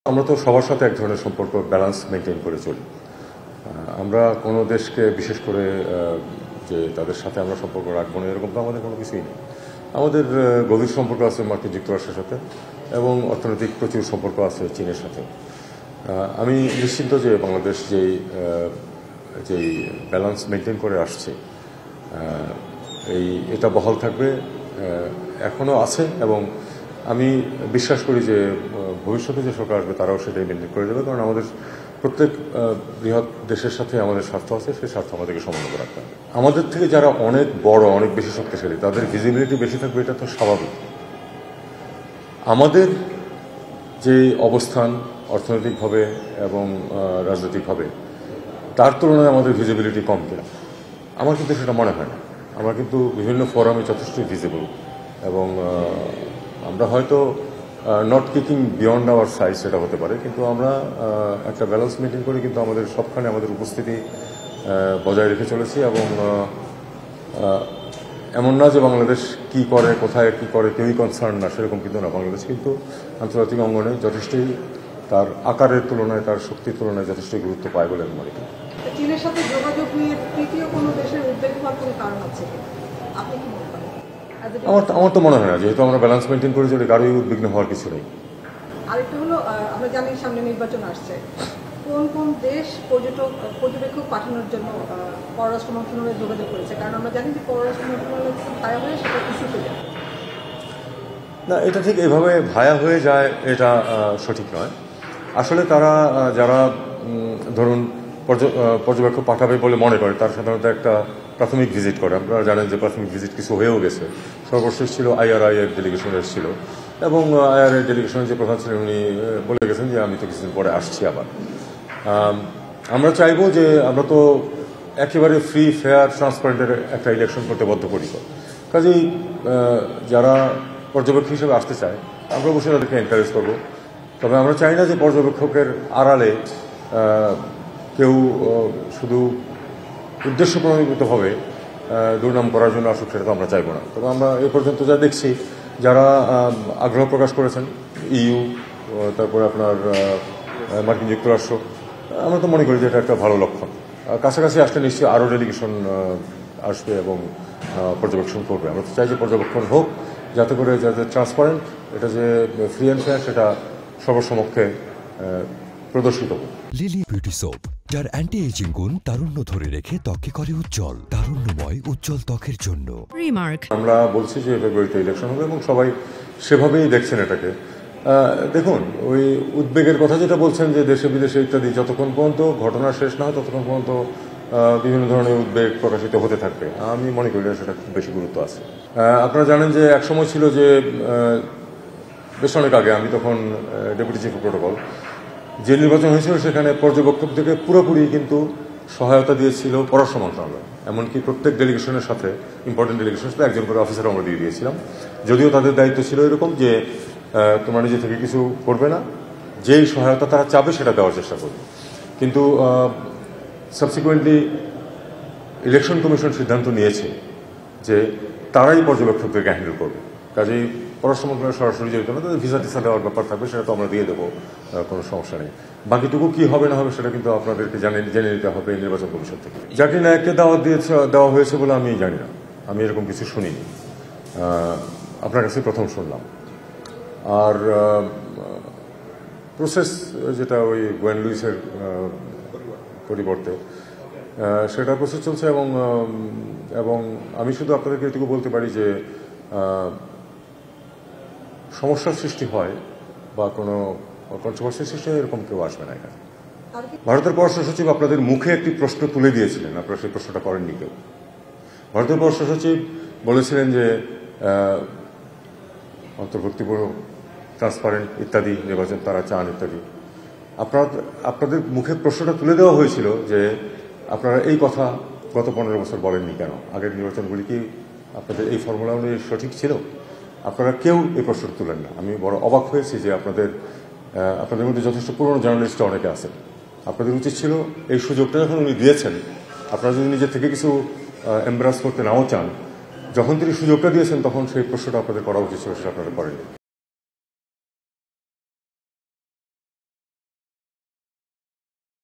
আমরা তো সবার সাথে এক ধরনের সম্পর্ক ব্যালেন্স মেনটেন করে চলি। আমরা কোনো দেশকে বিশেষ করে যে তাদের সাথে আমরা সম্পর্ক রাখবো না এরকম তো আমাদের কোনো কিছুই নেই। আমাদের গভীর সম্পর্ক আছে মার্কিন যুক্তরাষ্ট্রের সাথে এবং অর্থনৈতিক প্রচুর সম্পর্ক আছে চীনের সাথে। আমি নিশ্চিন্ত যে বাংলাদেশ যেই ব্যালেন্স মেনটেন করে আসছে এটা বহাল থাকবে, এখনও আছে এবং আমি বিশ্বাস করি যে ভবিষ্যতে যে সরকার আসবে তারাও সেটাই মেনটেন করে দেবে, কারণ আমাদের প্রত্যেক বৃহৎ দেশের সাথে আমাদের স্বার্থ আছে, সেই স্বার্থ আমাদেরকে সমন্বয় রাখতে হবে। আমাদের থেকে যারা অনেক বড়, অনেক বেশি শক্তিশালী, তাদের ভিজিবিলিটি বেশি থাকবে, এটা তো স্বাভাবিক। আমাদের যে অবস্থান অর্থনৈতিকভাবে এবং রাজনৈতিকভাবে তার তুলনায় আমাদের ভিজিবিলিটি কম কিনা, আমার কিন্তু সেটা মনে হয় না। আমরা কিন্তু বিভিন্ন ফোরামে যথেষ্টই ভিজিবল এবং আমরা হয়তো not kicking beyond our size সেটা হতে পারে, কিন্তু আমরা একটা ব্যালেন্স মেনটেন করে কিন্তু আমাদের সবখানে আমাদের উপস্থিতি বজায় রেখে চলেছি এবং এমন না যে বাংলাদেশ কি করে, কোথায় কি করে কেউই কনসার্ন না, সেরকম কিন্তু না। বাংলাদেশ কিন্তু আন্তর্জাতিক অঙ্গনে যথেষ্টই তার আকারের তুলনায়, তার শক্তির তুলনায় যথেষ্টই গুরুত্ব পায় বলে আমি মনে করি। চীনের সাথে যোগাযোগ নিয়ে তৃতীয় কোনো দেশের উদ্বেগ হওয়ার কোনো কারণ আছে আপনি কি মনে করেন? আমার তো মনে হয় না, যেহেতু আমরা ব্যালেন্স মেনটেন করে চলি, কারোই উদ্বিগ্ন হওয়ার কিছু নেই। আরেকটা হলো, আমরা জানি সামনে নির্বাচন আসছে, কোন কোন দেশ পর্যবেক্ষক পাঠানোর জন্য পররাষ্ট্র মন্ত্রণালয়ে যোগাযোগ করেছে? কারণ আমরা জানি যে পররাষ্ট্র মন্ত্রণালয় ভায়া হয়ে সেটা ইস্যু হয়ে যায় না, এটা ঠিক এভাবে ভায়া হয়ে যায় এটা সঠিক নয়। আসলে তারা যারা ধরুন পর্যবেক্ষক পাঠাবে বলে মনে করে, তার সাধারণত একটা প্রাথমিক ভিজিট করে। আপনারা জানেন যে প্রাথমিক ভিজিট কিছু হয়েও গেছে। সর্বশেষ ছিল IRI এর ডেলিগেশন এসেছিল এবং IRI ডেলিগেশনের যে প্রধান ছিলেন উনি বলে গেছেন যে আমি তো কিছুদিন পরে আসছি আবার। আমরা চাইবো যে আমরা তো একেবারে ফ্রি, ফেয়ার, ট্রান্সপারেন্টের একটা ইলেকশন করতে বদ্ধপরিকর। কাজেই যারা পর্যবেক্ষক হিসেবে আসতে চায় আমরা অবশ্যই তাদেরকে এনকারেজ করবো। তবে আমরা চাই না যে পর্যবেক্ষকের আড়ালে কেউ শুধু উদ্দেশ্য প্রণোদিতভাবে দুর্নাম করার জন্য আসুক, সেটা তো আমরা চাইবো না। তবে আমরা এ পর্যন্ত যা দেখছি, যারা আগ্রহ প্রকাশ করেছেন, EU, তারপরে আপনার মার্কিন যুক্তরাষ্ট্র, আমরা তো মনে করি যে এটা একটা ভালো লক্ষণ। কাছাকাছি আসলে নিশ্চয়ই আরও ডেলিগেশন আসবে এবং পর্যবেক্ষণ করবে। আমরা তো চাই যে পর্যবেক্ষণ হোক, যাতে করে যাতে ট্রান্সপারেন্ট, এটা যে ফ্রি অ্যান্ড ফেয়ার, সেটা সর্বসমক্ষে প্রদর্শিত হোক। লিলি বিউটি সোপ, যার অ্যান্টি এজিং গুণ তারুণ্য ধরে রেখে ত্বকে করে উজ্জ্বল, তারুণ্যময় উজ্জ্বল ত্বকের জন্য। রিমার্ক, আমরা বলছি যে ফেব্রুয়ারিতে ইলেকশন হবে এবং সবাই সেভাবেই দেখছেন এটাকে। দেখুন, ওই উদ্বেগের কথা যেটা বলছেন যে দেশে বিদেশে ইত্যাদি, যতক্ষণ পর্যন্ত ঘটনা শেষ না হয় ততক্ষণ পর্যন্ত বিভিন্ন ধরনের উদ্বেগ প্রকাশিত হতে থাকবে। আমি মনে করি সেটা খুব বেশি গুরুত্ব আছে। আপনারা জানেন যে এক সময় ছিল যে বেশ অনেক আগে, আমি তখন ডেপুটি চিফ অফ প্রোটোকল, যে নির্বাচন হয়েছিল সেখানে পর্যবেক্ষকদেরকে পুরোপুরি কিন্তু সহায়তা দিয়েছিল পররাষ্ট্র মন্ত্রণালয়। এমনকি প্রত্যেক ডেলিগেশনের সাথে, ইম্পর্টেন্ট ডেলিগেশনের সাথে একজন করে অফিসার আমরা দিয়ে দিয়েছিলাম, যদিও তাদের দায়িত্ব ছিল এরকম যে তোমরা নিজে থেকে কিছু করবে না, যেই সহায়তা তারা চাবে সেটা দেওয়ার চেষ্টা করবে। কিন্তু সাবসিকুয়েন্টলি ইলেকশন কমিশন সিদ্ধান্ত নিয়েছে যে তারাই পর্যবেক্ষকদেরকে হ্যান্ডেল করবে। কাজেই পররাষ্ট্র মন্ত্রণালয় সরাসরি জড়িত না, তাদের ভিসা টিসা দেওয়ার ব্যাপার থাকবে, সেটা তো আমরা দিয়ে দেবো, কোনো সমস্যা নেই। বাকিটুকু কি হবে না হবে সেটা কিন্তু আপনাদেরকে জেনে নিতে হবে নির্বাচন কমিশন থেকে। জাকির নায়েককে দেওয়া হয়েছে বলে আমি জানি না, আমি এরকম কিছু শুনিনি, আপনার কাছে প্রথম শুনলাম। আর প্রসেস যেটা ওই গোয়েন লুইসের পরিবর্তে, সেটা প্রসেস চলছে এবং আমি শুধু আপনাদেরকে এটুকু বলতে পারি যে সমস্যার সৃষ্টি হয় বা কোনো কন্ট্রোভার্সির সৃষ্টি হয় এরকম কেউ আসবে না এখানে। ভারতের পররাষ্ট্র সচিব আপনাদের মুখে একটি প্রশ্ন তুলে দিয়েছিলেন, আপনারা সেই প্রশ্নটা করেননি কেউ। ভারতের পররাষ্ট্র সচিব বলেছিলেন যে অন্তর্ভুক্তিপূর্ণ, ট্রান্সপারেন্ট ইত্যাদি নির্বাচন তারা চান ইত্যাদি। আপনাদের মুখে প্রশ্নটা তুলে দেওয়া হয়েছিল যে আপনারা এই কথা গত 15 বছর বলেননি কেন? আগের নির্বাচনগুলি কি আপনাদের এই ফর্মুলা অনুযায়ী সঠিক ছিল? আপনারা কেউ এই প্রশ্নটা তুলেন না। আমি বড় অবাক হয়েছি যে আপনাদের মধ্যে যথেষ্ট পুরনো জার্নালিস্ট অনেকে আছেন। আপনাদের উচিত ছিল এই সুযোগটা যখন উনি দিয়েছেন, আপনারা যদি নিজের থেকে কিছু এমব্রাস করতে নাও চান, যখন তিনি সুযোগটা দিয়েছেন তখন সেই প্রশ্নটা আপনাদের করা উচিত ছিল, সেটা আপনারা করেননি।